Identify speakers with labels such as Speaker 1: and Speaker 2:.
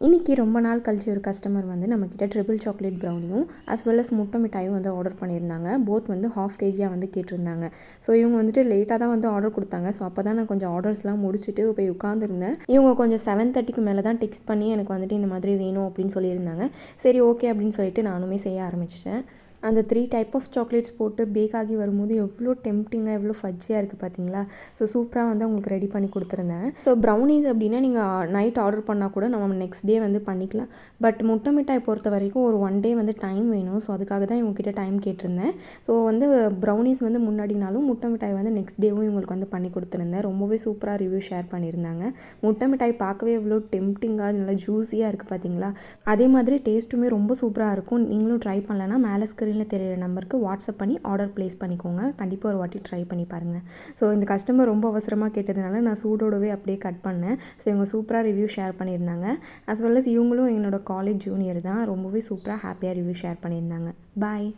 Speaker 1: இன்றைக்கி ரொம்ப நாள் கழிச்சு ஒரு கஸ்டமர் வந்து நம்மக்கிட்ட ட்ரிபிள் சாக்லேட் ப்ரௌனியும் as well as முட்டை மிட்டாயும் வந்து ஆர்டர் பண்ணியிருந்தாங்க. போத் வந்து ½ kg வந்து கேட்டிருந்தாங்க. ஸோ இவங்க வந்துட்டு லேட்டாக தான் வந்து ஆர்டர் கொடுத்தாங்க. ஸோ அப்போ தான் நான் கொஞ்சம் ஆர்டர்ஸ்லாம் முடிச்சுட்டு போய் உட்காந்துருந்தேன். இவங்க கொஞ்சம் 7:30க்கு மேலே தான் டெக்ஸ்ட் பண்ணி எனக்கு வந்துட்டு இந்த மாதிரி வேணும் அப்படின்னு சொல்லியிருந்தாங்க. சரி ஓகே அப்படின்னு சொல்லிட்டு நானுமே செய்ய ஆரம்பிச்சிட்டேன். அந்த 3 டைப் ஆஃப் சாக்லேட்ஸ் போட்டு பேக் ஆகி வரும்போது எவ்வளோ டெம்ப்டிங்காக எவ்வளோ ஃபஜ்ஜியாக இருக்குது பார்த்தீங்களா. ஸோ சூப்பராக வந்து அவங்களுக்கு ரெடி பண்ணி கொடுத்துருந்தேன். ஸோ ப்ரௌனிஸ் அப்படின்னா நீங்கள் நைட் ஆர்டர் பண்ணால் கூட நம்ம நெக்ஸ்ட் டே வந்து பண்ணிக்கலாம். பட் முட்டை மிட்டாய் பொறுத்த வரைக்கும் ஒரு 1 டே வந்து டைம் வேணும். ஸோ அதுக்காக தான் இவங்ககிட்ட டைம் கேட்டிருந்தேன். ஸோ வந்து ப்ரௌனிஸ் வந்து முன்னாடினாலும் முட்டை மிட்டாய் வந்து நெக்ஸ்ட் டேவும் இவங்களுக்கு வந்து பண்ணி கொடுத்துருந்தேன். ரொம்பவே சூப்பராக ரிவ்யூ ஷேர் பண்ணியிருந்தாங்க. முட்டை மிட்டாய் பார்க்கவே எவ்வளோ டெம்ப்டிங்காக நல்லா ஜூஸியாக இருக்குது பார்த்தீங்களா. அதே மாதிரி டேஸ்ட்டுமே ரொம்ப சூப்பராக இருக்கும். நீங்களும் ட்ரை பண்ணலன்னா மேலே ஸ்க்ரீனில் தெரியிற நம்பருக்கு வாட்ஸ்அப் பண்ணி ஆர்டர் ப்ளேஸ் பண்ணிக்கோங்க. கண்டிப்பாக ஒரு வாட்டி ட்ரை பண்ணி பாருங்கள். ஸோ இந்த கஸ்டமர் ரொம்ப அவசரமாக கேட்டதுனால நான் சூடோடவே அப்படியே கட் பண்ணேன். ஸோ இவங்க சூப்பராக ரிவ்யூ ஷேர் பண்ணியிருந்தாங்க. as well as இவங்களும் என்னோடய காலேஜ் ஜூனியர் தான். ரொம்பவே சூப்பராக ஹாப்பியாக ரிவ்யூ ஷேர் பண்ணியிருந்தாங்க. பாய்.